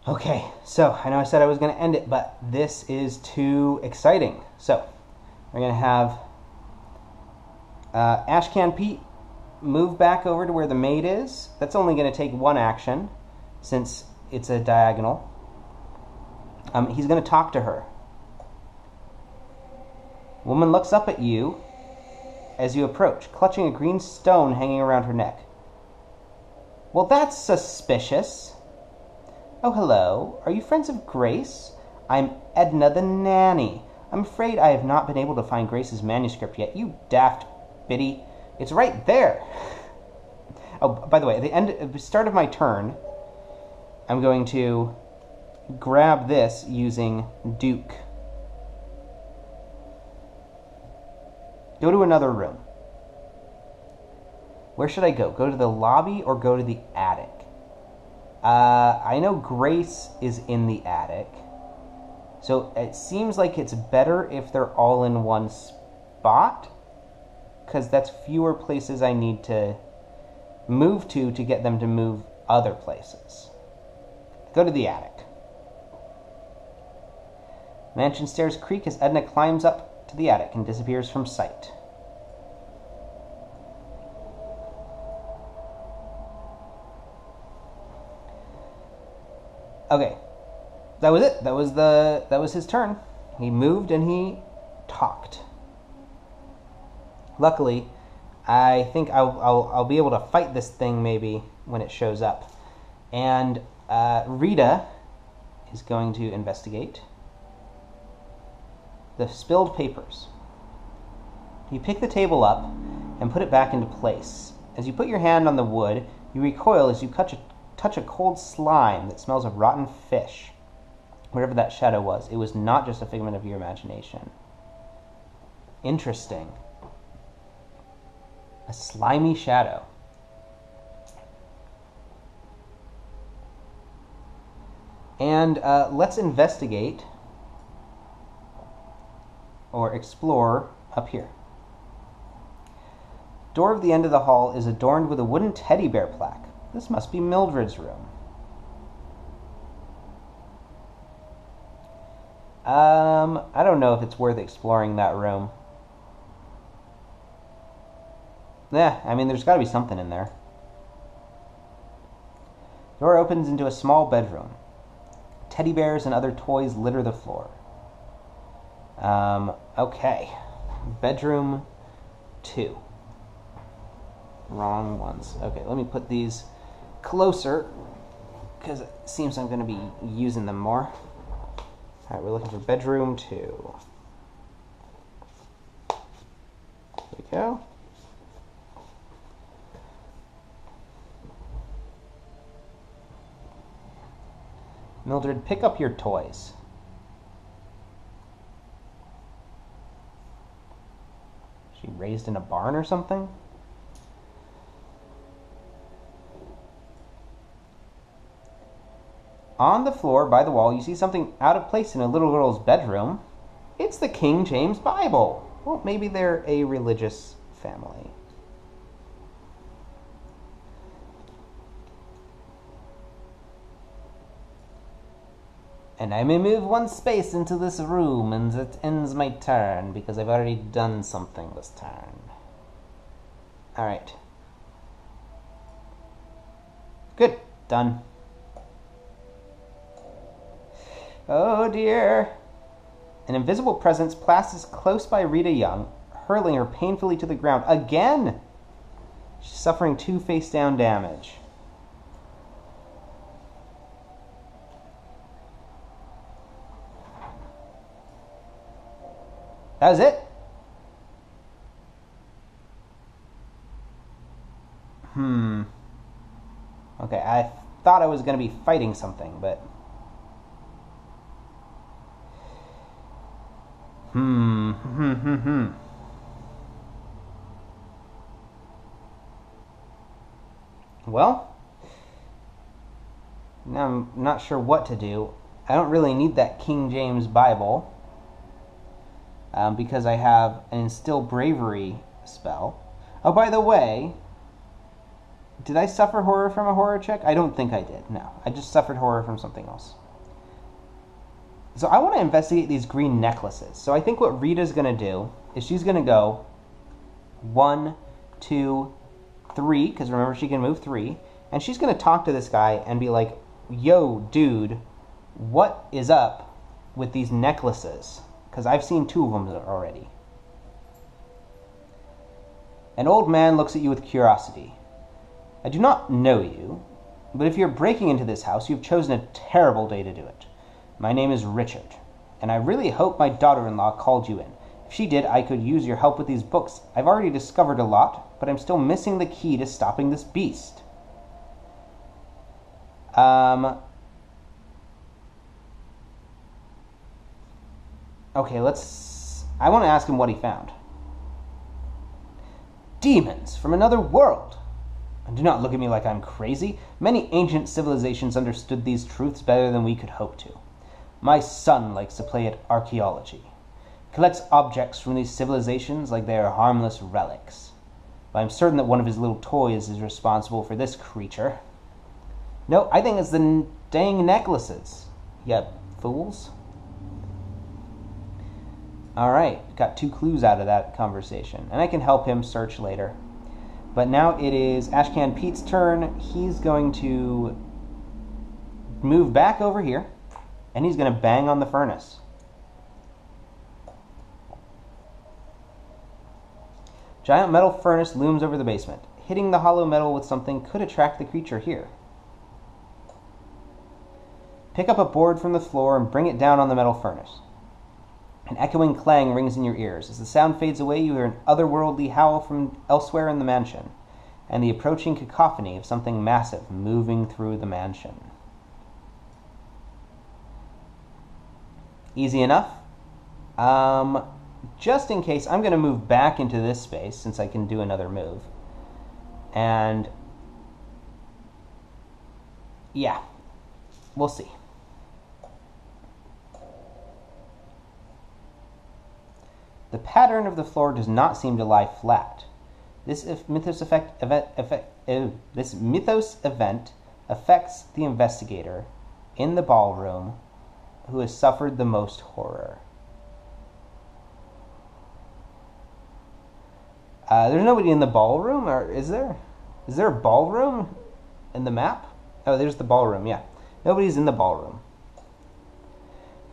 Okay, so I know I said I was going to end it, but this is too exciting. So we're going to have Ashcan Pete move back over to where the maid is. That's only going to take one action since it's a diagonal. He's going to talk to her. Woman looks up at you as you approach, clutching a green stone hanging around her neck. Well, that's suspicious. Oh, hello. Are you friends of Grace? I'm Edna the nanny. I'm afraid I have not been able to find Grace's manuscript yet. You daft biddy. It's right there. Oh, by the way, at the start of my turn, I'm going to grab this using Duke. Go to another room. Where should I go? Go to the lobby or go to the attic? I know Grace is in the attic. So it seems like it's better if they're all in one spot, because that's fewer places I need to move to get them to move other places. Go to the attic. Mansion stairs creak as Edna climbs up to the attic and disappears from sight. Okay, that was it. That was his turn. He moved and he talked. Luckily, I think I'll be able to fight this thing maybe when it shows up. And Rita is going to investigate the spilled papers. You pick the table up and put it back into place. As you put your hand on the wood, you recoil as you touch a cold slime that smells of rotten fish. Whatever that shadow was, it was not just a figment of your imagination. Interesting. A slimy shadow. And let's investigate or explore up here. Door of the end of the hall is adorned with a wooden teddy bear plaque. This must be Mildred's room. I don't know if it's worth exploring that room. Yeah, I mean, there's got to be something in there. Door opens into a small bedroom. Teddy bears and other toys litter the floor. Okay. Bedroom 2. Wrong ones. Okay, let me put these closer, because it seems I'm going to be using them more. Alright, we're looking for bedroom 2. There we go. Mildred, pick up your toys. Is she raised in a barn or something? On the floor by the wall, you see something out of place in a little girl's bedroom. It's the King James Bible. Well, maybe they're a religious family. And I may move one space into this room, and that ends my turn, because I've already done something this turn. Alright. Good. Done. Oh dear. An invisible presence passes close by Rita Young, hurling her painfully to the ground. Again! She's suffering 2 face-down damage. That was it? Okay, I thought I was going to be fighting something, but... Well, now I'm not sure what to do. I don't really need that King James Bible, because I have an Instill Bravery spell. Oh, by the way, Did I suffer horror from a horror check? I don't think I did. No, I just suffered horror from something else. So I want to investigate these green necklaces. So I think what Rita's going to do is she's going to go 1, 2, 3, because remember she can move 3, and she's going to talk to this guy and be like, yo, dude, what is up with these necklaces? Because I've seen 2 of them already. An old man looks at you with curiosity. I do not know you, but if you're breaking into this house, you've chosen a terrible day to do it. My name is Richard, and I really hope my daughter-in-law called you in. If she did, I could use your help with these books. I've already discovered a lot, but I'm still missing the key to stopping this beast. Okay, I want to ask him what he found. Demons from another world. And do not look at me like I'm crazy. Many ancient civilizations understood these truths better than we could hope to. My son likes to play at archaeology. He collects objects from these civilizations like they are harmless relics. But I'm certain that one of his little toys is responsible for this creature. No, I think it's the dang necklaces. You fools. Alright, got 2 clues out of that conversation. And I can help him search later. But now it is Ashcan Pete's turn. He's going to move back over here. And he's going to bang on the furnace. Giant metal furnace looms over the basement. Hitting the hollow metal with something could attract the creature here. Pick up a board from the floor and bring it down on the metal furnace. An echoing clang rings in your ears. As the sound fades away, you hear an otherworldly howl from elsewhere in the mansion, and the approaching cacophony of something massive moving through the mansion. Easy enough. Just in case, I'm going to move back into this space, since I can do another move. And yeah, we'll see. The pattern of the floor does not seem to lie flat. This mythos event affects the investigator in the ballroom who has suffered the most horror. There's nobody in the ballroom, or is there? Is there a ballroom in the map? Oh, there's the ballroom, yeah. Nobody's in the ballroom.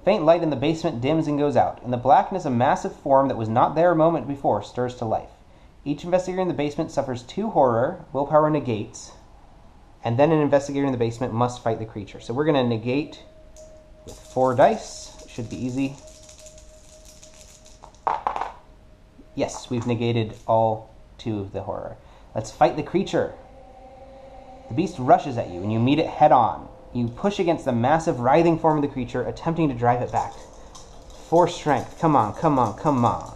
Faint light in the basement dims and goes out. In the blackness, a massive form that was not there a moment before stirs to life. Each investigator in the basement suffers 2 horror, willpower negates, and then an investigator in the basement must fight the creature. So we're going to negate with 4 dice. Should be easy. Yes, we've negated all 2 of the horror. Let's fight the creature. The beast rushes at you, and you meet it head-on. You push against the massive, writhing form of the creature, attempting to drive it back. 4 strength. Come on, come on, come on.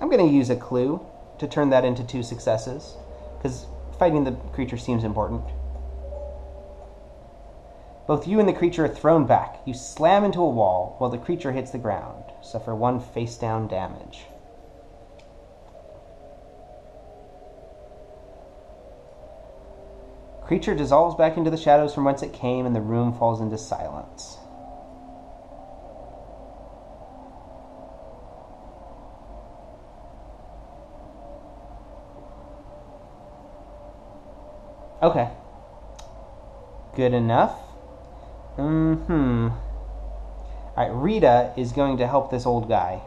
I'm going to use a clue to turn that into 2 successes, because fighting the creature seems important. Both you and the creature are thrown back. You slam into a wall while the creature hits the ground. Suffer 1 face-down damage. Creature dissolves back into the shadows from whence it came, and the room falls into silence. Okay. Good enough. Alright, Rita is going to help this old guy.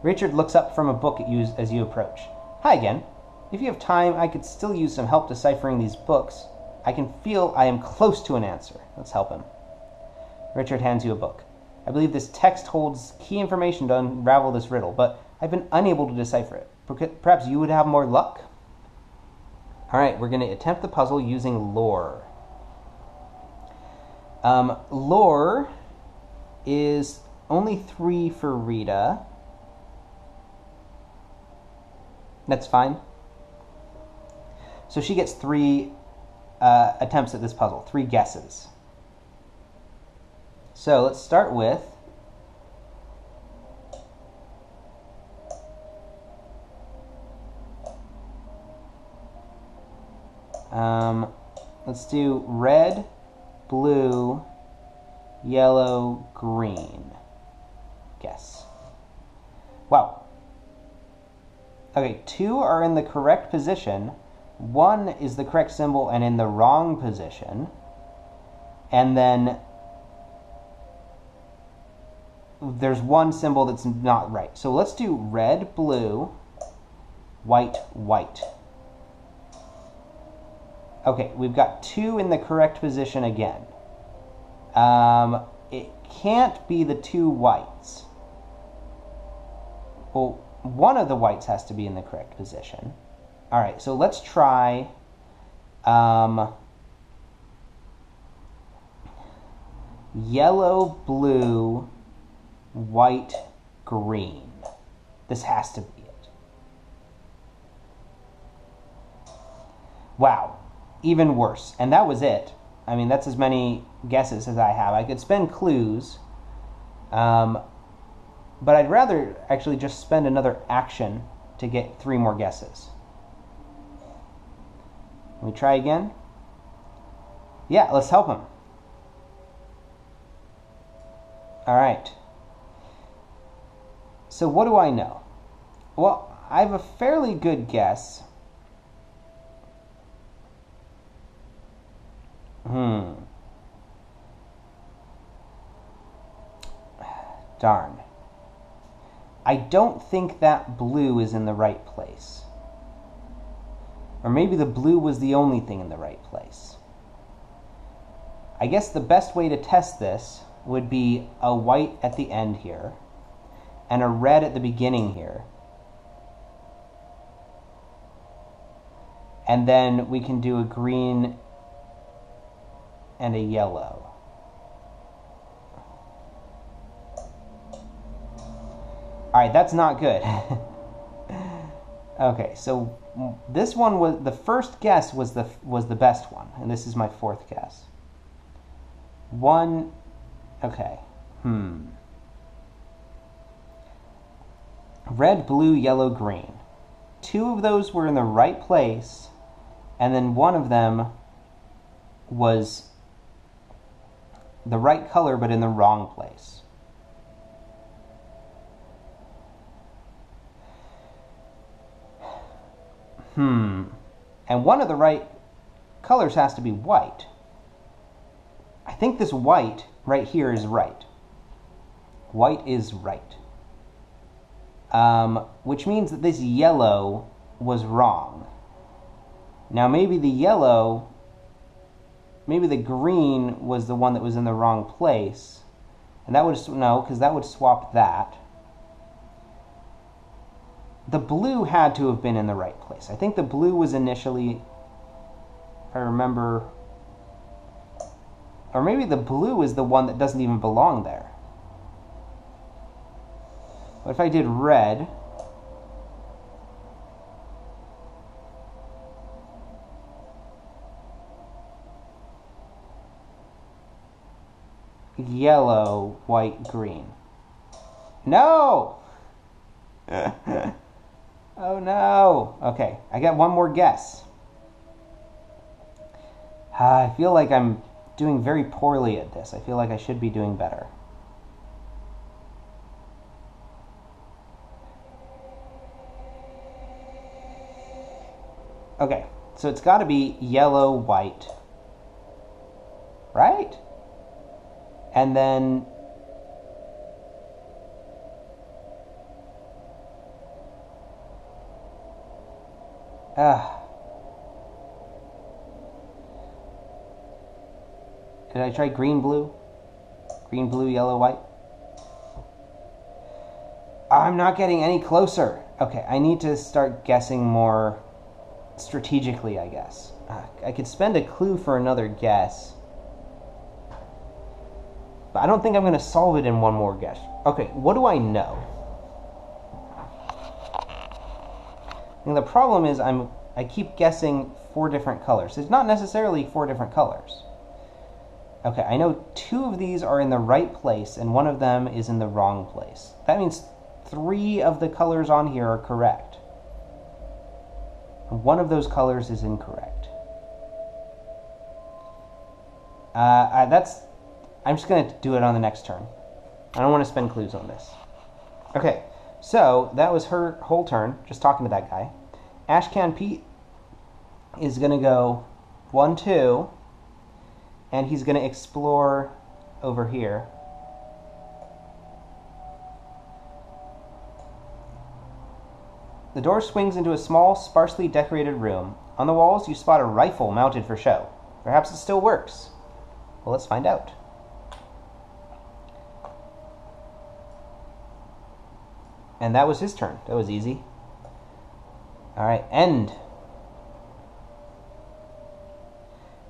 Richard looks up from a book at you as you approach. Hi again. If you have time, I could still use some help deciphering these books. I can feel I am close to an answer. Let's help him. Richard hands you a book. I believe this text holds key information to unravel this riddle, but I've been unable to decipher it. Perhaps you would have more luck? Alright, we're going to attempt the puzzle using lore. Lore is only 3 for Rita. That's fine. So she gets 3 attempts at this puzzle, 3 guesses. So let's start with let's do red, blue, yellow, green. Guess. Wow. Okay, 2 are in the correct position. 1 is the correct symbol and in the wrong position. And then there's 1 symbol that's not right. So let's do red, blue, white, white. Okay, we've got 2 in the correct position again. It can't be the 2 whites. Well, one of the whites has to be in the correct position. All right, so let's try yellow, blue, white, green. This has to be it. Wow, even worse. And that was it. I mean, that's as many guesses as I have. I could spend clues, but I'd rather actually just spend another action to get 3 more guesses. Let me try again. Yeah, let's help him. All right. So what do I know? Well, I have a fairly good guess. Darn. I don't think that blue is in the right place. Or maybe the blue was the only thing in the right place. I guess the best way to test this would be a white at the end here and a red at the beginning here. And then we can do a green and a yellow. Alright, that's not good. Okay, so this one was the first guess was the best one, and this is my 4th guess. 1, okay. Red, blue, yellow, green. 2 of those were in the right place, and then 1 of them was the right color but in the wrong place. And one of the right colors has to be white. I think this white right here is right. White is right. Which means that this yellow was wrong. Now maybe the green was the one that was in the wrong place. And that would, no, because that would swap that. The blue had to have been in the right place. I think the blue was initially, if I remember, or maybe the blue is the one that doesn't even belong there. What if I did red? Yellow, white, green. No! Oh no! Okay, I got one more guess. I feel like I'm doing very poorly at this. I feel like I should be doing better. Okay, so it's got to be yellow, white. Right? And then did I try green, blue? Green, blue, yellow, white? I'm not getting any closer. Okay, I need to start guessing more strategically, I guess. I could spend a clue for another guess. But I don't think I'm going to solve it in one more guess. Okay, what do I know? And the problem is I keep guessing 4 different colors. It's not necessarily 4 different colors. Okay, I know 2 of these are in the right place and 1 of them is in the wrong place. That means 3 of the colors on here are correct. And 1 of those colors is incorrect. I'm just going to do it on the next turn. I don't want to spend clues on this. Okay, so that was her whole turn, just talking to that guy. Ashcan Pete is going to go 1, 2, and he's going to explore over here. The door swings into a small, sparsely decorated room. On the walls, you spot a rifle mounted for show. Perhaps it still works. Well, let's find out. And that was his turn. That was easy. Alright, end.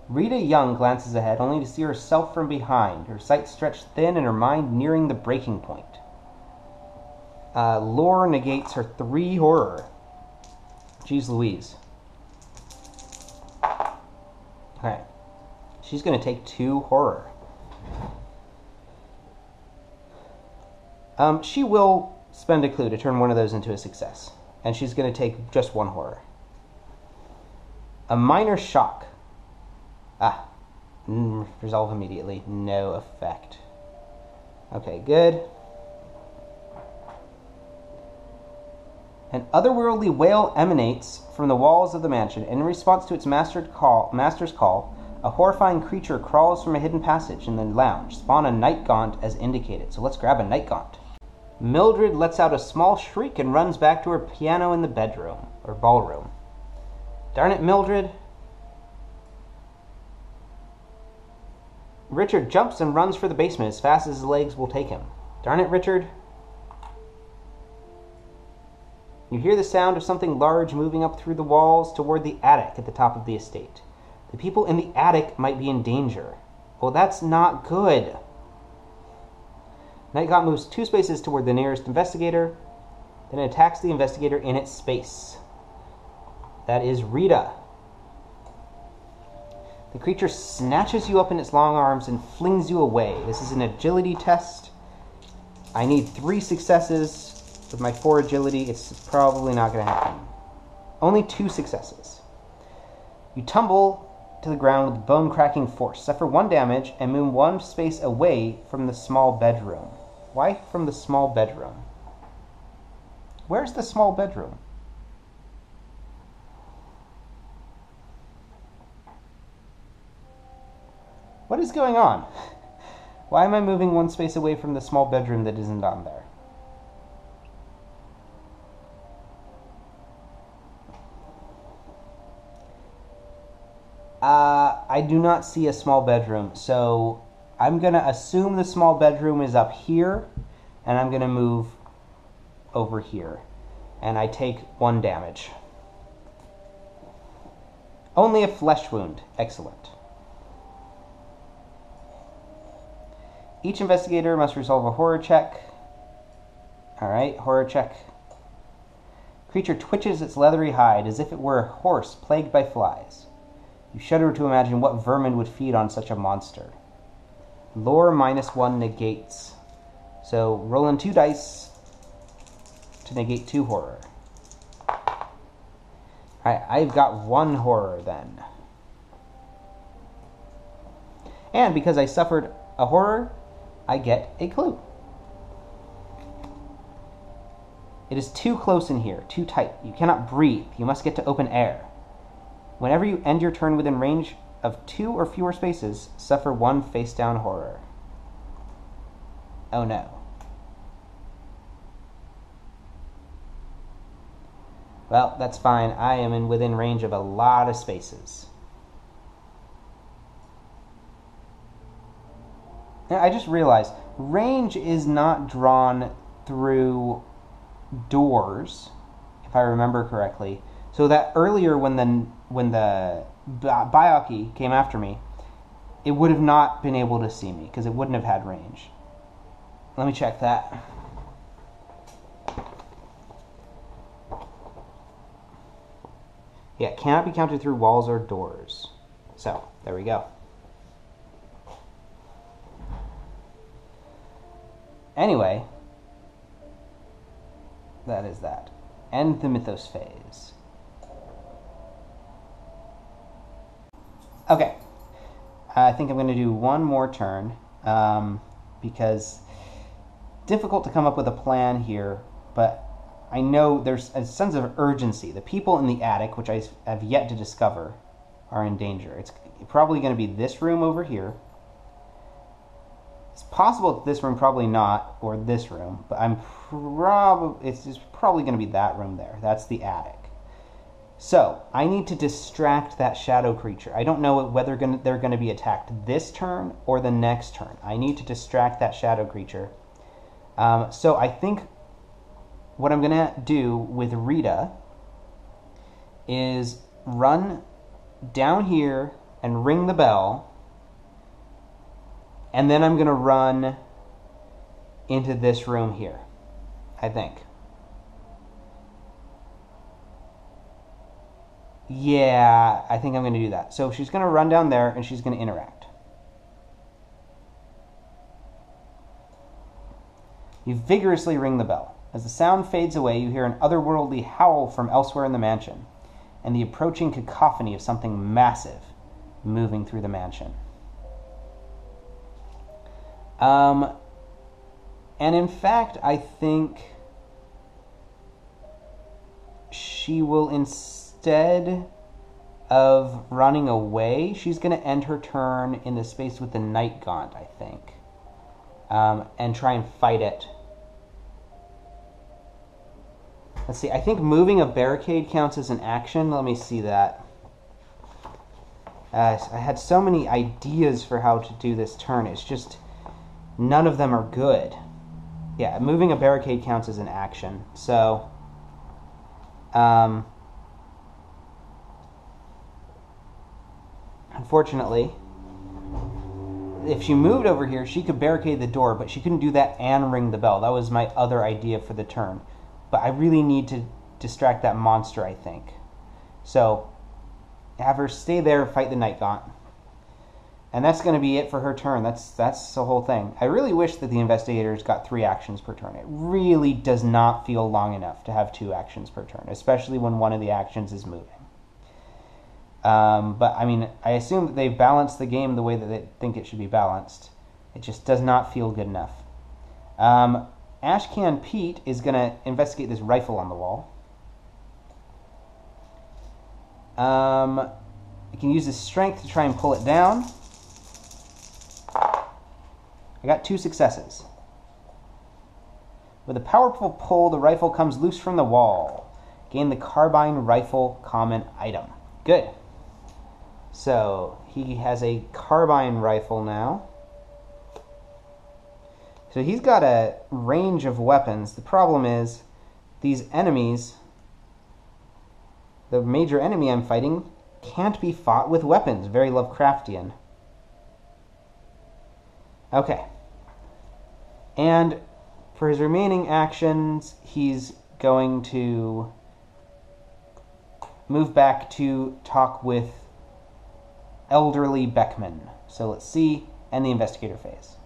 Rita Young glances ahead, only to see herself from behind, her sight stretched thin and her mind nearing the breaking point. Lore negates her 3 horror. Jeez Louise. Okay. She's going to take 2 horror. She will spend a clue to turn one of those into a success. And she's going to take just 1 horror. A minor shock. Resolve immediately. No effect. Okay, good. An otherworldly wail emanates from the walls of the mansion. In response to its master's call, a horrifying creature crawls from a hidden passage in the lounge. Spawn a night gaunt as indicated. So let's grab a night gaunt. Mildred lets out a small shriek and runs back to her piano in the bedroom, or ballroom. Darn it, Mildred. Richard jumps and runs for the basement as fast as his legs will take him. Darn it, Richard. You hear the sound of something large moving up through the walls toward the attic at the top of the estate. The people in the attic might be in danger. Well, that's not good. Nightgaunt moves 2 spaces toward the nearest investigator, then attacks the investigator in its space. That is Rita. The creature snatches you up in its long arms and flings you away. This is an agility test. I need 3 successes. With my 4 agility, it's probably not going to happen. Only 2 successes. You tumble to the ground with bone-cracking force, suffer 1 damage, and move 1 space away from the small bedroom. Why from the small bedroom? Where's the small bedroom? What is going on? Why am I moving 1 space away from the small bedroom that isn't on there? I do not see a small bedroom, so I'm going to assume the small bedroom is up here, and I'm going to move over here, and I take 1 damage. Only a flesh wound. Excellent. Each investigator must resolve a horror check. Alright, horror check. Creature twitches its leathery hide as if it were a horse plagued by flies. You shudder to imagine what vermin would feed on such a monster. Lore -1 negates. So rolling 2 dice to negate 2 horror. Alright, I've got 1 horror then. And because I suffered a horror, I get a clue. It is too close in here, too tight. You cannot breathe. You must get to open air. Whenever you end your turn within range of 2 or fewer spaces, suffer 1 face-down horror. Oh no. Well, that's fine. I am within range of a lot of spaces. Now, I just realized, range is not drawn through doors, if I remember correctly. So that earlier when the Byakuya came after me, it would have not been able to see me because it wouldn't have had range. Let me check that. Yeah, it cannot be counted through walls or doors. So, there we go. Anyway, that is that. End the Mythos phase. Okay. I think I'm going to do one more turn, because difficult to come up with a plan here, but I know there's a sense of urgency. The people in the attic, which I have yet to discover, are in danger. It's probably going to be this room over here. It's possible that this room, probably not, or this room, but it's probably going to be that room there. That's the attic. So, I need to distract that shadow creature. I don't know whether they're going to be attacked this turn or the next turn. I need to distract that shadow creature. So I think what I'm going to do with Rita is run down here and ring the bell, and then I'm going to run into this room here, I think. Yeah, I think I'm going to do that. So she's going to run down there, and she's going to interact. You vigorously ring the bell. As the sound fades away, you hear an otherworldly howl from elsewhere in the mansion, and the approaching cacophony of something massive moving through the mansion. And in fact, I think she will instead of running away, she's going to end her turn in the space with the Night Gaunt, I think, and try and fight it. Let's see, I think moving a barricade counts as an action. Let me see that. I had so many ideas for how to do this turn. It's just none of them are good. Yeah, moving a barricade counts as an action. So, unfortunately, if she moved over here, she could barricade the door, but she couldn't do that and ring the bell. That was my other idea for the turn. But I really need to distract that monster, I think. So, have her stay there, fight the Night Gaunt. And that's going to be it for her turn. That's the whole thing. I really wish that the investigators got 3 actions per turn. It really does not feel long enough to have 2 actions per turn, especially when one of the actions is moving. But, I mean, I assume that they've balanced the game the way that they think it should be balanced. It just does not feel good enough. Ashcan Pete is going to investigate this rifle on the wall. He can use his strength to try and pull it down. I got 2 successes. With a powerful pull, the rifle comes loose from the wall. Gain the carbine rifle common item. Good. So, he has a carbine rifle now. So he's got a range of weapons. The problem is, these enemies, the major enemy I'm fighting, can't be fought with weapons. Very Lovecraftian. Okay. And for his remaining actions, he's going to move back to talk with Elderly Beckman. So let's see, and the investigator phase.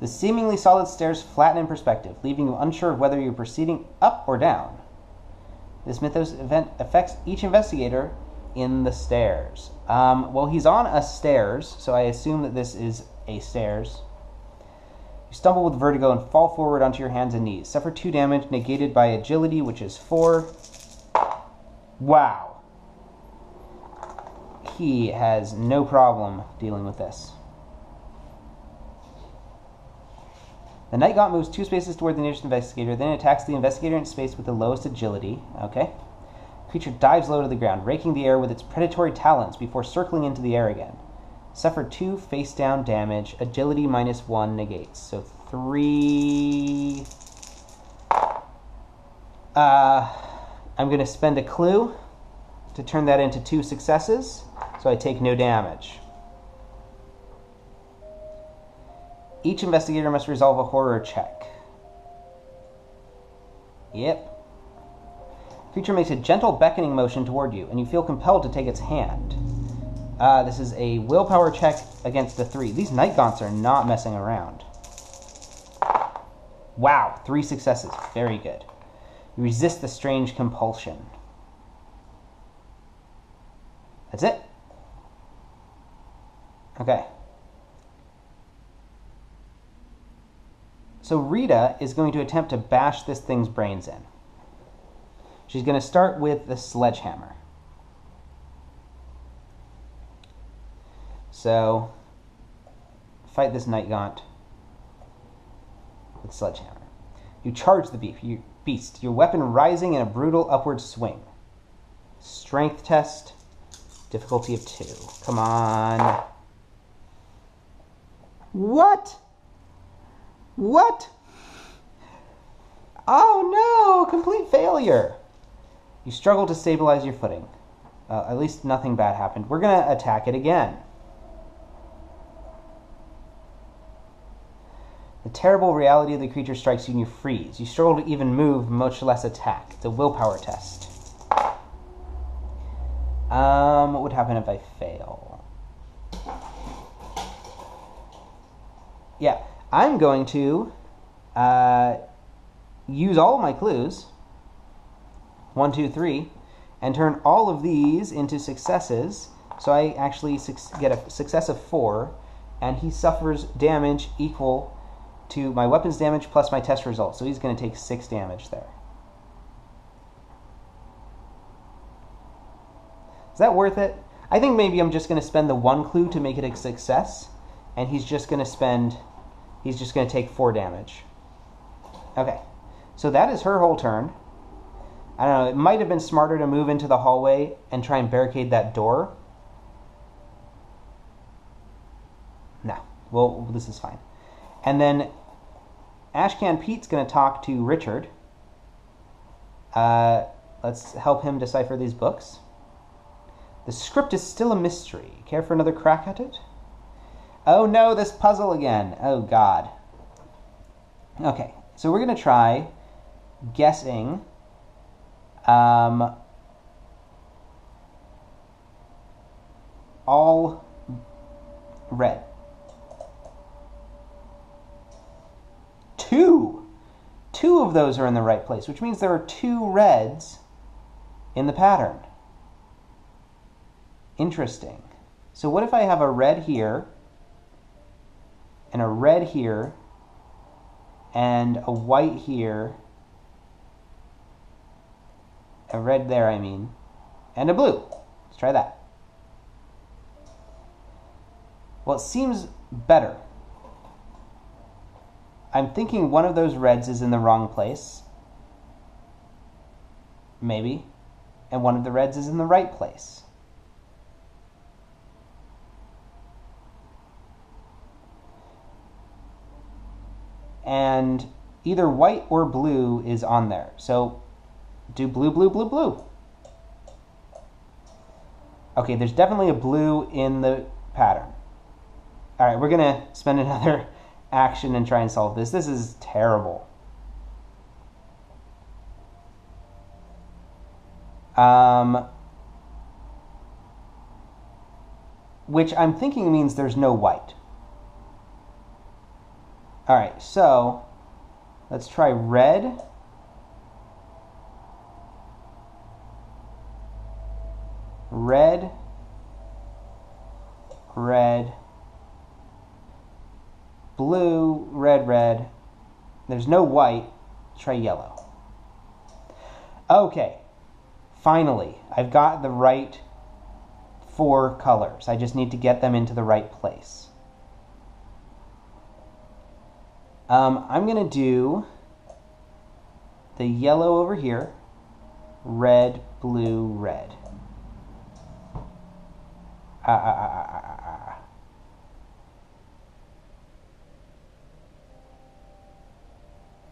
The seemingly solid stairs flatten in perspective, leaving you unsure of whether you're proceeding up or down. This Mythos event affects each investigator in the stairs. Well, he's on a stairs, so I assume that this is a stairs. You stumble with vertigo and fall forward onto your hands and knees. Suffer 2 damage, negated by agility, which is 4. Wow. He has no problem dealing with this. The Night Gaunt moves 2 spaces toward the nearest investigator, then attacks the investigator in space with the lowest agility. Okay. Creature dives low to the ground, raking the air with its predatory talons before circling into the air again. Suffer 2 face-down damage. Agility -1 negates. So 3... I'm going to spend a clue to turn that into 2 successes, so I take no damage. Each investigator must resolve a horror check. Yep. Creature makes a gentle beckoning motion toward you, and you feel compelled to take its hand. This is a willpower check against a 3. These Night Gaunts are not messing around. Wow, 3 successes. Very good. You resist the strange compulsion. That's it. Okay. So Rita is going to attempt to bash this thing's brains in. She's going to start with the sledgehammer. So, fight this Night Gaunt with sledgehammer. You charge the beast, your weapon rising in a brutal upward swing. Strength test, difficulty of 2. Come on. What? What? Oh no, complete failure. You struggle to stabilize your footing. At least nothing bad happened. We're going to attack it again. The terrible reality of the creature strikes you and you freeze. You struggle to even move, much less attack. It's a willpower test. What would happen if I fail? Yeah, I'm going to use all of my clues, 1, 2, 3, and turn all of these into successes. So I actually get a success of 4, and he suffers damage equal to my weapon's damage plus my test result. So he's going to take 6 damage there. Is that worth it? I think maybe I'm just going to spend the 1 clue to make it a success, and he's just going to take 4 damage. Okay, so that is her whole turn. I don't know, it might have been smarter to move into the hallway and try and barricade that door. No, well, this is fine. And then Ashcan Pete's going to talk to Richard. Let's help him decipher these books. The script is still a mystery. Care for another crack at it? Oh no, this puzzle again. Oh god. Okay, so we're going to try guessing all red. 2! 2 of those are in the right place, which means there are 2 reds in the pattern. Interesting. So what if I have a red here, and a red here, and a white here, a red there, I mean, and a blue. Let's try that. Well, it seems better. I'm thinking one of those reds is in the wrong place. Maybe. And one of the reds is in the right place. And either white or blue is on there. So do blue, blue, blue, blue. Okay, there's definitely a blue in the pattern. All right, we're going to spend another action and try and solve this. This is terrible. Which I'm thinking means there's no white. All right, so let's try red. Red. Red. Blue, red, red. There's no white. Try yellow. Okay. Finally, I've got the right 4 colors. I just need to get them into the right place. I'm going to do the yellow over here. Red, blue, red.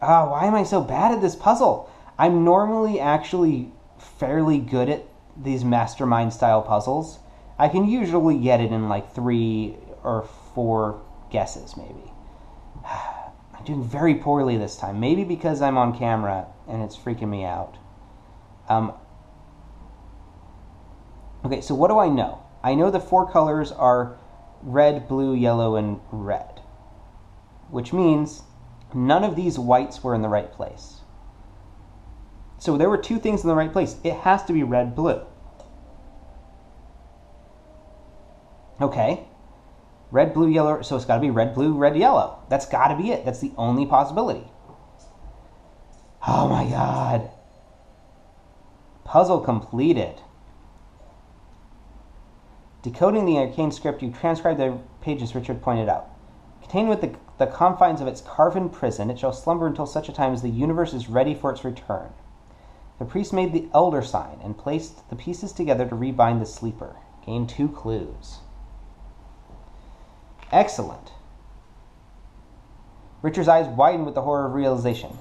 Why am I so bad at this puzzle? I'm normally actually fairly good at these mastermind style puzzles. I can usually get it in like 3 or 4 guesses maybe. I'm doing very poorly this time. Maybe because I'm on camera and it's freaking me out. Okay, so what do I know? I know the 4 colors are red, blue, yellow, and red. Which means None of these whites were in the right place. So there were two things in the right place. It has to be red, blue. Okay. Red, blue, yellow. So it's got to be red, blue, red, yellow. That's got to be it. That's the only possibility. Oh my god. Puzzle completed. Decoding the arcane script, you transcribe the pages Richard pointed out. Contained within the confines of its carven prison, it shall slumber until such a time as the universe is ready for its return. The priest made the elder sign and placed the pieces together to rebind the sleeper. Gained 2 clues. Excellent. Richard's eyes widened with the horror of realization.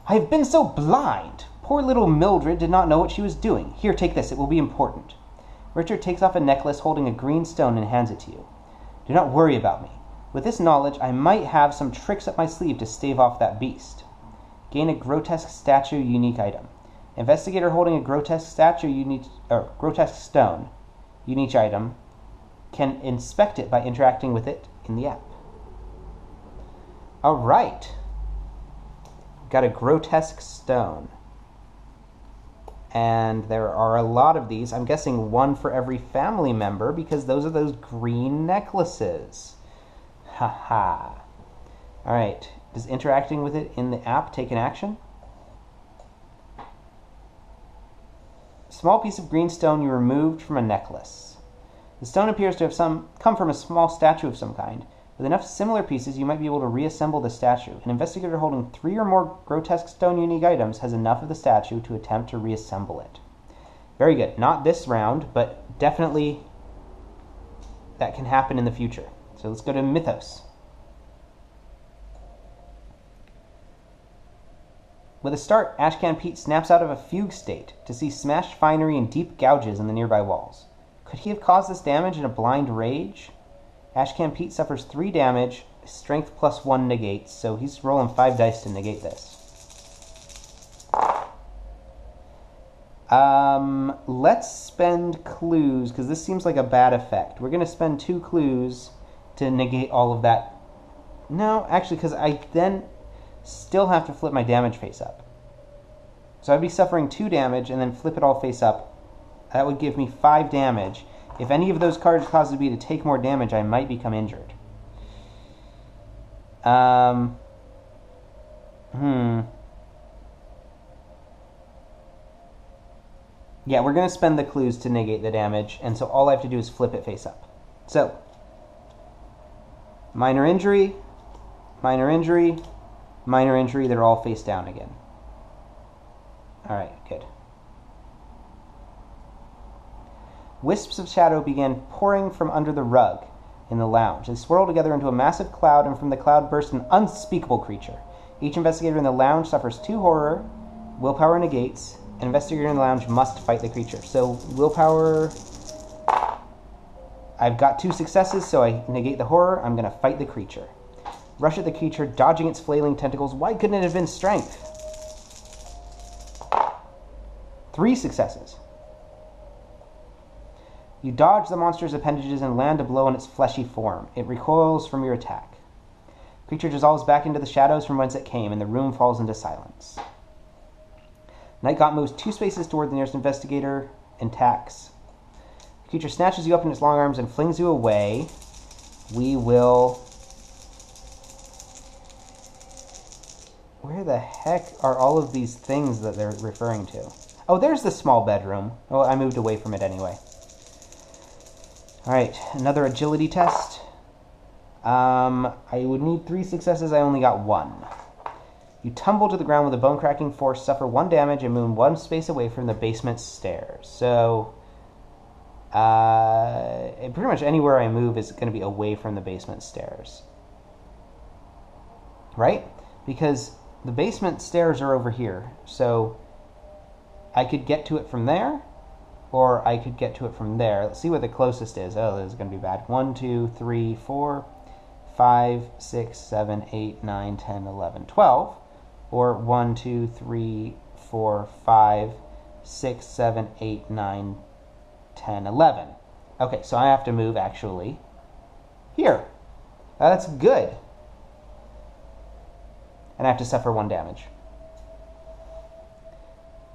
I have been so blind! Poor little Mildred did not know what she was doing. Here, take this. It will be important. Richard takes off a necklace holding a green stone and hands it to you. Do not worry about me. With this knowledge, I might have some tricks up my sleeve to stave off that beast. Gain a grotesque statue unique item. Investigator holding a grotesque grotesque stone unique item can inspect it by interacting with it in the app. All right. Got a grotesque stone. And there are a lot of these. I'm guessing one for every family member because those are those green necklaces. Haha. All right. Does interacting with it in the app take an action? Small piece of green stone you removed from a necklace. The stone appears to have come from a small statue of some kind. With enough similar pieces, you might be able to reassemble the statue. An investigator holding 3 or more grotesque stone unique items has enough of the statue to attempt to reassemble it. Very good. Not this round, but definitely that can happen in the future. So let's go to Mythos. With a start, Ashcan Pete snaps out of a fugue state to see smashed finery and deep gouges in the nearby walls. Could he have caused this damage in a blind rage? Ashcan Pete suffers 3 damage, strength plus 1 negates, so he's rolling 5 dice to negate this. Let's spend clues, because this seems like a bad effect. We're going to spend 2 clues to negate all of that. No, actually, because I then still have to flip my damage face up. So I'd be suffering 2 damage and then flip it all face up. That would give me 5 damage. If any of those cards causes me to take more damage, I might become injured. Yeah, we're going to spend the clues to negate the damage, and so all I have to do is flip it face up. So, minor injury, minor injury, minor injury, they're all face down again. Alright, good. Wisps of shadow began pouring from under the rug in the lounge. They swirled together into a massive cloud, and from the cloud burst an unspeakable creature. Each investigator in the lounge suffers 2 horror, willpower negates. An investigator in the lounge must fight the creature. So, willpower... I've got 2 successes, so I negate the horror. I'm going to fight the creature. Rush at the creature, dodging its flailing tentacles. Why couldn't it have been strength? 3 successes. You dodge the monster's appendages and land a blow on its fleshy form. It recoils from your attack. Creature dissolves back into the shadows from whence it came, and the room falls into silence. Nightgaunt moves 2 spaces toward the nearest investigator and attacks. The creature snatches you up in its long arms and flings you away. We will... Where the heck are all of these things that they're referring to? Oh, there's the small bedroom. Oh, I moved away from it anyway. Alright, another agility test. I would need 3 successes. I only got 1. You tumble to the ground with a bone-cracking force, suffer 1 damage, and move 1 space away from the basement stairs. So, pretty much anywhere I move is going to be away from the basement stairs. Right? Because the basement stairs are over here. So, I could get to it from there, or I could get to it from there. Let's see what the closest is. Oh, this is going to be bad. 1, 2, 3, 4, 5, 6, 7, 8, 9, 10, 11, 12. Or 1, 2, 3, 4, 5, 6, 7, 8, 9, 10, 11. Okay, so I have to move, actually, here. That's good. and I have to suffer 1 damage.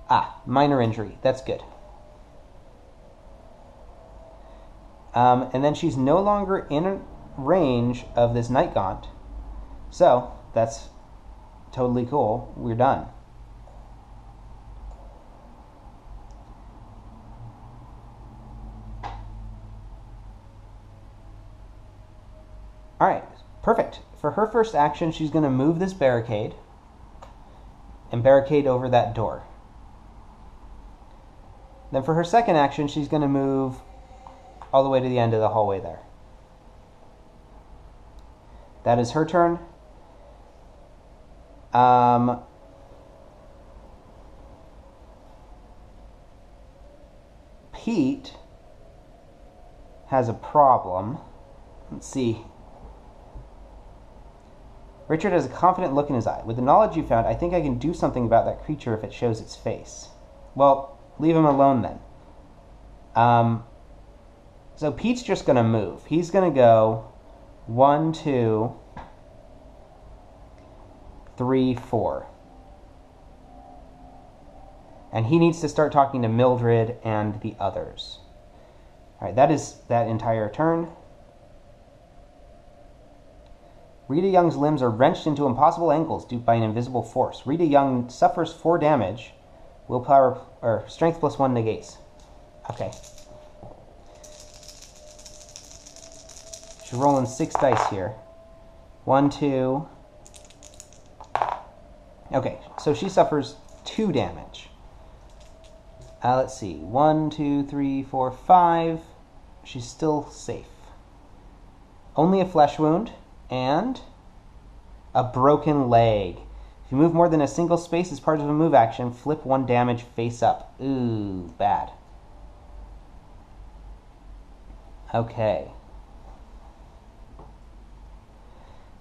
Ah, minor injury. That's good. And then she's no longer in range of this Night Gaunt. So, that's totally cool. We're done. Alright, perfect. For her first action, she's going to move this barricade and barricade over that door. Then for her second action, she's going to move all the way to the end of the hallway there. That is her turn. Pete has a problem. Let's see. Richard has a confident look in his eye. With the knowledge you found, I think I can do something about that creature if it shows its face. Well, leave him alone then. So Pete's just going to move. He's going to go 1, 2, 3, 4. And he needs to start talking to Mildred and the others. Alright, that is that entire turn. Rita Young's limbs are wrenched into impossible angles due by an invisible force. Rita Young suffers 4 damage. Willpower, or strength plus 1 negates. Okay. She's rolling 6 dice here. 1, 2. Okay, so she suffers 2 damage. Let's see. 1, 2, 3, 4, 5. She's still safe. Only a flesh wound and a broken leg. If you move more than a single space as part of a move action, flip 1 damage face up. Ooh, bad. Okay.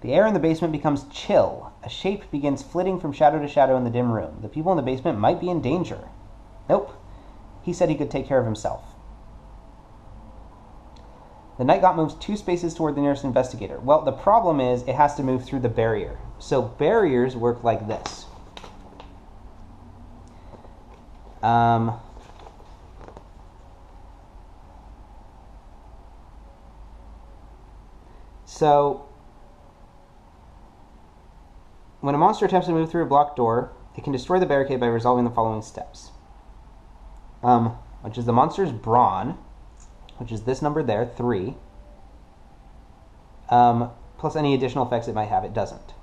The air in the basement becomes chill. A shape begins flitting from shadow to shadow in the dim room. The people in the basement might be in danger. Nope. He said he could take care of himself. The Night Gaunt moves 2 spaces toward the nearest investigator. Well, the problem is it has to move through the barrier. So barriers work like this. So when a monster attempts to move through a blocked door, it can destroy the barricade by resolving the following steps. Which is the monster's brawn, which is this number there, 3. Plus any additional effects it might have. It doesn't.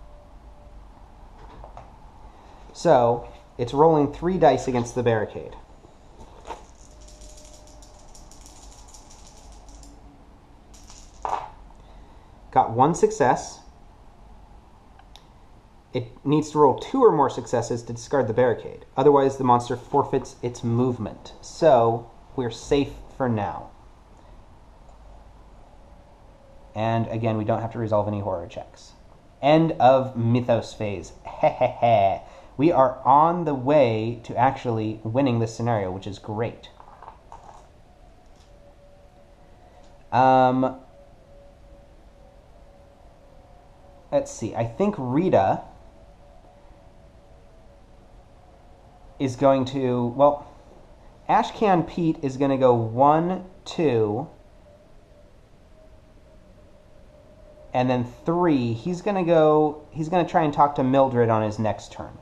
So, it's rolling 3 dice against the barricade. Got 1 success. It needs to roll 2 or more successes to discard the barricade. Otherwise, the monster forfeits its movement. So, we're safe for now. And again, we don't have to resolve any horror checks. End of Mythos phase. Hehehe. We are on the way to actually winning this scenario, which is great. Let's see. I think Rita is going to... Well, Ashcan Pete is going to go 1, 2... and then 3, he's going to try and talk to Mildred on his next turn.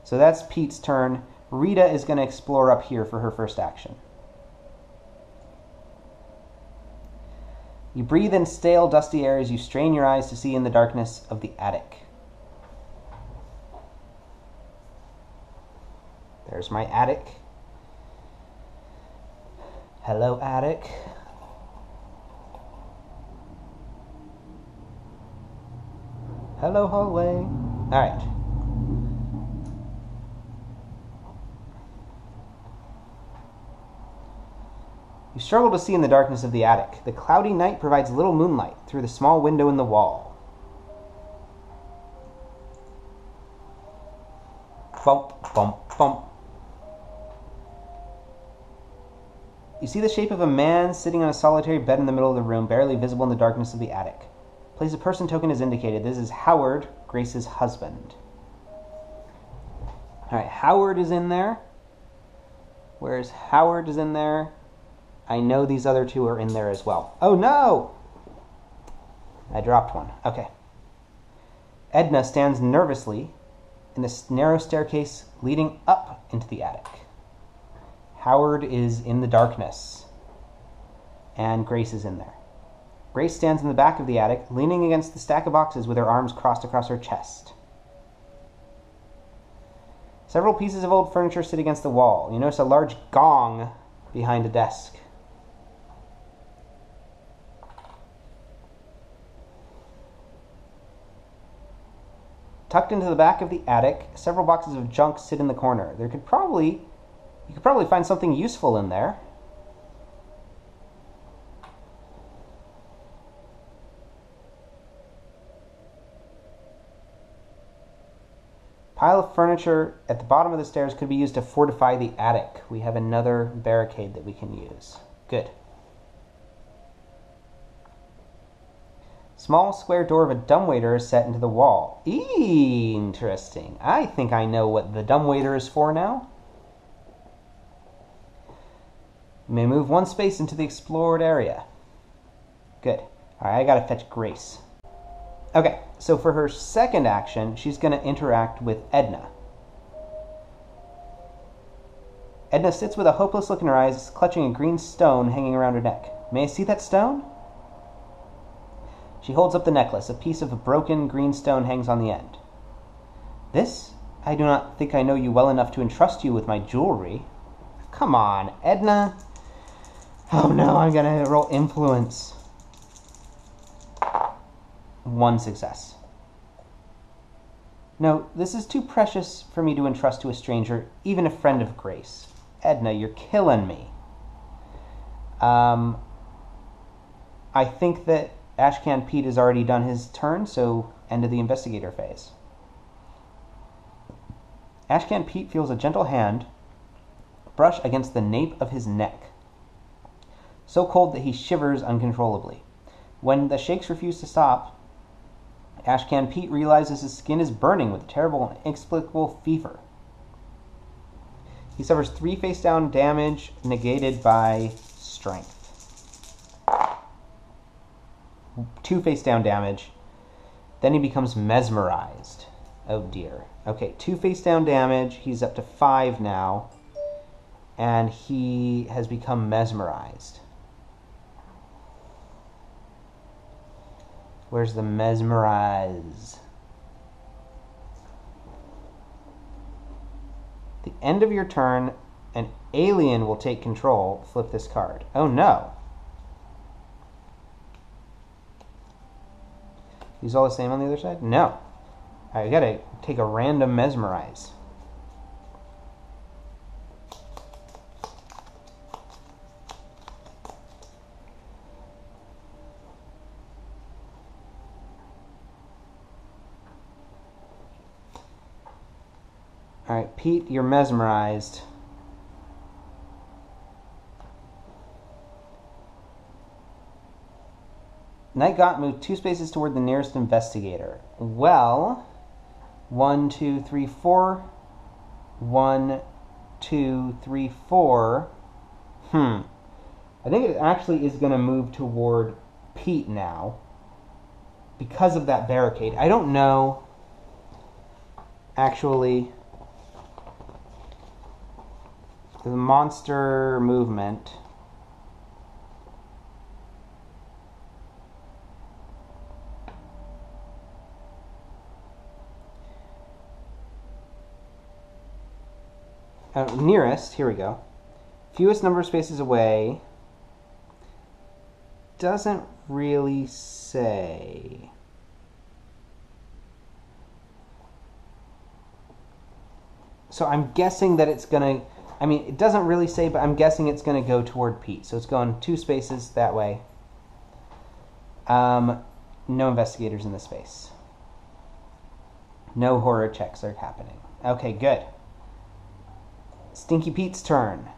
So that's Pete's turn. Rita is going to explore up here for her first action. You breathe in stale, dusty air as you strain your eyes to see in the darkness of the attic. There's my attic. Hello, attic. Hello, hallway. All right. You struggle to see in the darkness of the attic. The cloudy night provides little moonlight through the small window in the wall. Bump, bump, bump. You see the shape of a man sitting on a solitary bed in the middle of the room, barely visible in the darkness of the attic. Place a person token as indicated. This is Howard, Grace's husband. Alright, Howard is in there. Whereas Howard is in there, I know these other two are in there as well. Oh no! I dropped one. Okay. Edna stands nervously in the narrow staircase leading up into the attic. Howard is in the darkness. And Grace is in there. Grace stands in the back of the attic, leaning against the stack of boxes with her arms crossed across her chest. Several pieces of old furniture sit against the wall. You notice a large gong behind a desk. Tucked into the back of the attic, several boxes of junk sit in the corner. You could probably find something useful in there. Pile of furniture at the bottom of the stairs could be used to fortify the attic. We have another barricade that we can use. Good. Small square door of a dumbwaiter is set into the wall. Interesting. I think I know what the dumbwaiter is for now. You may move one space into the explored area. Good. Alright, I gotta fetch Grace. Okay, so for her second action, she's going to interact with Edna. Edna sits with a hopeless look in her eyes, clutching a green stone hanging around her neck. May I see that stone? She holds up the necklace. A piece of a broken green stone hangs on the end. This? I do not think I know you well enough to entrust you with my jewelry. Come on, Edna. Oh no, I'm going to roll influence. 1 success. No, this is too precious for me to entrust to a stranger, even a friend of Grace. Edna, you're killing me. I think that Ashcan Pete has already done his turn, so end of the investigator phase. Ashcan Pete feels a gentle hand brush against the nape of his neck, so cold that he shivers uncontrollably. When the shakes refuse to stop, Ashcan Pete realizes his skin is burning with a terrible and inexplicable fever. He suffers 3 face-down damage, negated by strength. 2 face-down damage. Then he becomes mesmerized. Oh dear. Okay, 2 face-down damage. He's up to 5 now. And he has become mesmerized. Where's the mesmerize? At the end of your turn, an alien will take control. Flip this card. Oh no. These all the same on the other side? No. I gotta take a random mesmerize. Alright, Pete, you're mesmerized. Night Gaunt moved 2 spaces toward the nearest investigator. Well, 1, 2, 3, 4. 1, 2, 3, 4. I think it actually is going to move toward Pete now because of that barricade. I don't know, actually, the monster movement. Nearest, here we go. Fewest number of spaces away. Doesn't really say. So I'm guessing that it's going to... I mean, it doesn't really say, but I'm guessing it's going to go toward Pete. So it's going 2 spaces that way. No investigators in this space. No horror checks are happening. Okay, good. Stinky Pete's turn.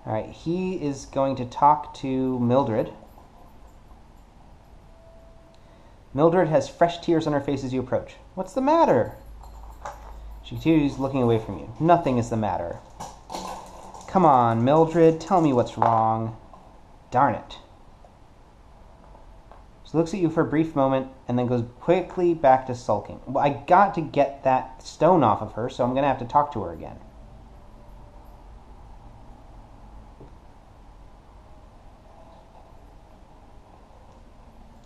Alright, he is going to talk to Mildred. Mildred has fresh tears on her face as you approach. What's the matter? She continues looking away from you. Nothing is the matter. Come on, Mildred, tell me what's wrong. Darn it. She looks at you for a brief moment and then goes quickly back to sulking. Well, I got to get that stone off of her, so I'm going to have to talk to her again.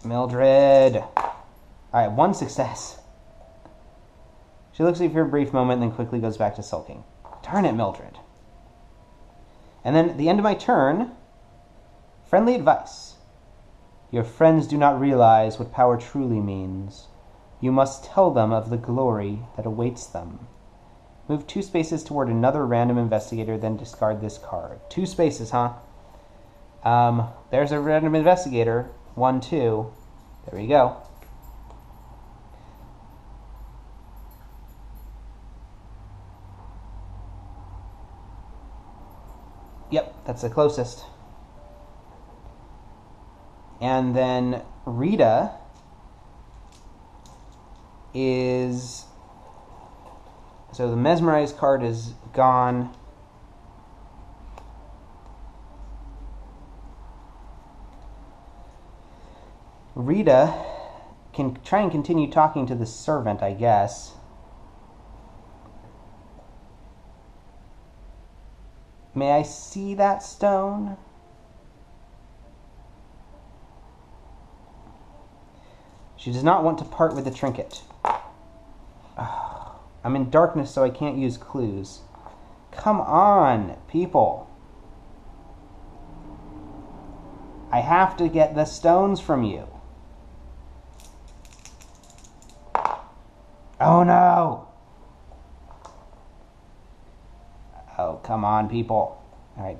Mildred. Alright, 1 success. She looks at you for a brief moment and then quickly goes back to sulking. Darn it, Mildred. And then at the end of my turn, friendly advice. Your friends do not realize what power truly means. You must tell them of the glory that awaits them. Move 2 spaces toward another random investigator, then discard this card. 2 spaces, huh? There's a random investigator. 1, 2. There you go. Yep, that's the closest. And then Rita is... So the mesmerized card is gone. Rita can try and continue talking to the servant, I guess. May I see that stone? She does not want to part with the trinket. Oh, I'm in darkness, so I can't use clues. Come on, people. I have to get the stones from you. Oh no! Oh, come on, people. All right.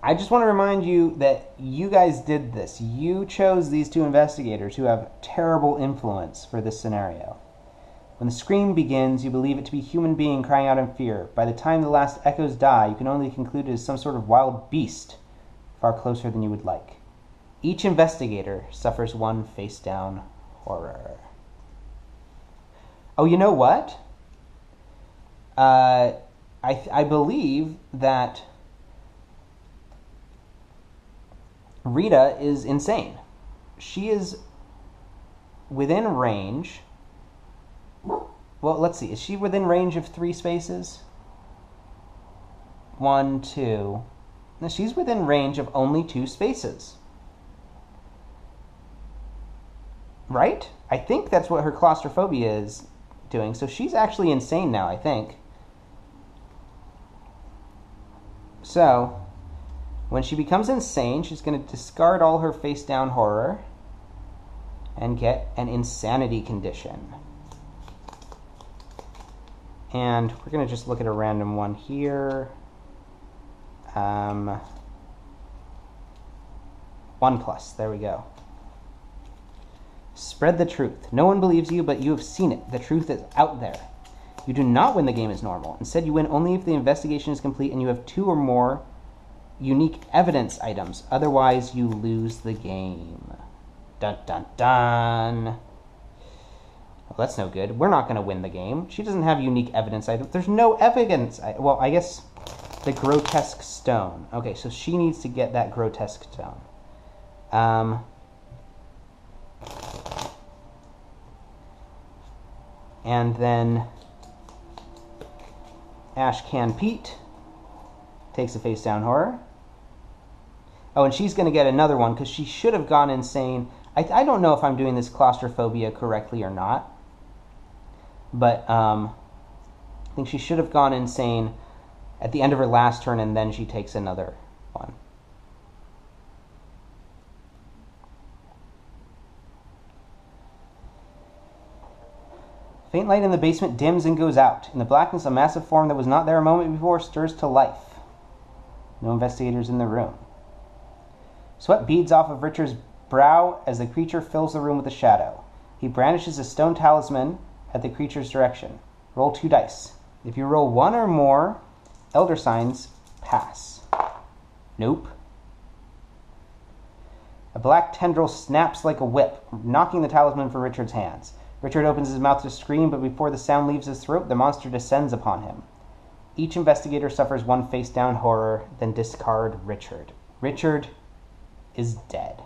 I just want to remind you that you guys did this. You chose these 2 investigators who have terrible influence for this scenario. When the scream begins, you believe it to be a human being crying out in fear. By the time the last echoes die, you can only conclude it is some sort of wild beast, far closer than you would like. Each investigator suffers 1 face-down horror. Oh, you know what? I believe that Rita is insane. She is within range. Well, let's see. Is she within range of 3 spaces? 1, 2. No, she's within range of only 2 spaces. Right? I think that's what her claustrophobia is doing. So she's actually insane now, I think. So, when she becomes insane, she's going to discard all her face-down horror and get an insanity condition. And we're going to just look at a random one here. 1+. There we go. Spread the truth. No one believes you, but you have seen it. The truth is out there. You do not win the game as normal. Instead, you win only if the investigation is complete and you have 2 or more unique evidence items. Otherwise, you lose the game. Dun, dun, dun. Well, that's no good. We're not going to win the game. She doesn't have unique evidence items. There's no evidence. Well, I guess the grotesque stone. Okay, so she needs to get that grotesque stone. And then Ashcan Pete takes a face-down horror. Oh, and she's going to get another one because she should have gone insane. I don't know if I'm doing this claustrophobia correctly or not. But I think she should have gone insane at the end of her last turn, and then she takes another one. Faint light in the basement dims and goes out. In the blackness, a massive form that was not there a moment before stirs to life. No investigators in the room. Sweat beads off of Richard's brow as the creature fills the room with a shadow. He brandishes a stone talisman at the creature's direction. Roll 2 dice. If you roll 1 or more, elder signs pass. Nope. A black tendril snaps like a whip, knocking the talisman from Richard's hands. Richard opens his mouth to scream, but before the sound leaves his throat, the monster descends upon him. Each investigator suffers one face-down horror, then discard Richard. Richard is dead.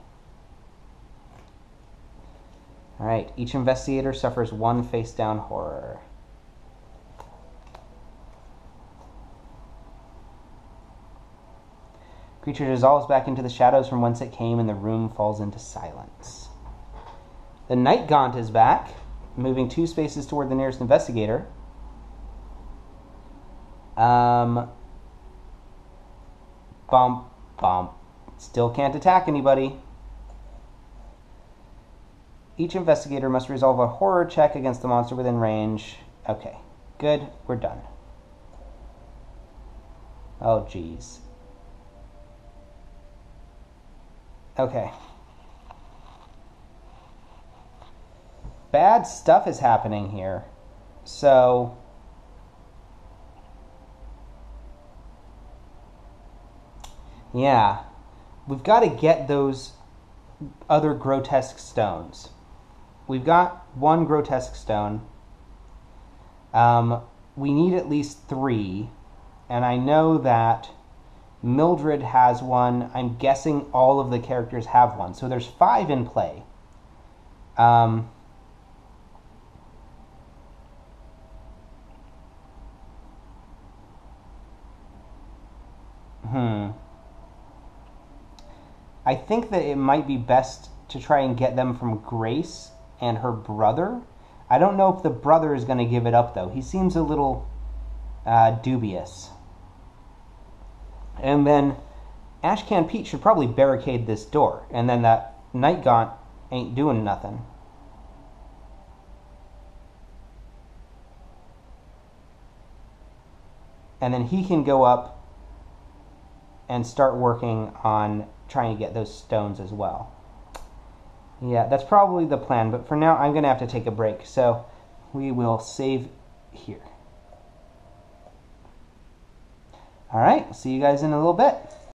Alright, each investigator suffers one face-down horror. Creature dissolves back into the shadows from whence it came, and the room falls into silence. The Night Gaunt is back, moving 2 spaces toward the nearest investigator. Bump, bump. Still can't attack anybody. Each investigator must resolve a horror check against the monster within range. Okay, good, we're done. Oh, geez. Okay. Bad stuff is happening here. So... yeah. We've got to get those other grotesque stones. We've got 1 grotesque stone. We need at least 3. And I know that Mildred has 1. I'm guessing all of the characters have 1. So there's 5 in play. I think that it might be best to try and get them from Grace and her brother. I don't know if the brother is going to give it up, though. He seems a little dubious. And then Ashcan Pete should probably barricade this door. And then that Night Gaunt ain't doing nothing. And then he can go up and start working on trying to get those stones as well. Yeah, that's probably the plan, but for now I'm going to have to take a break, so we will save here. Alright, see you guys in a little bit.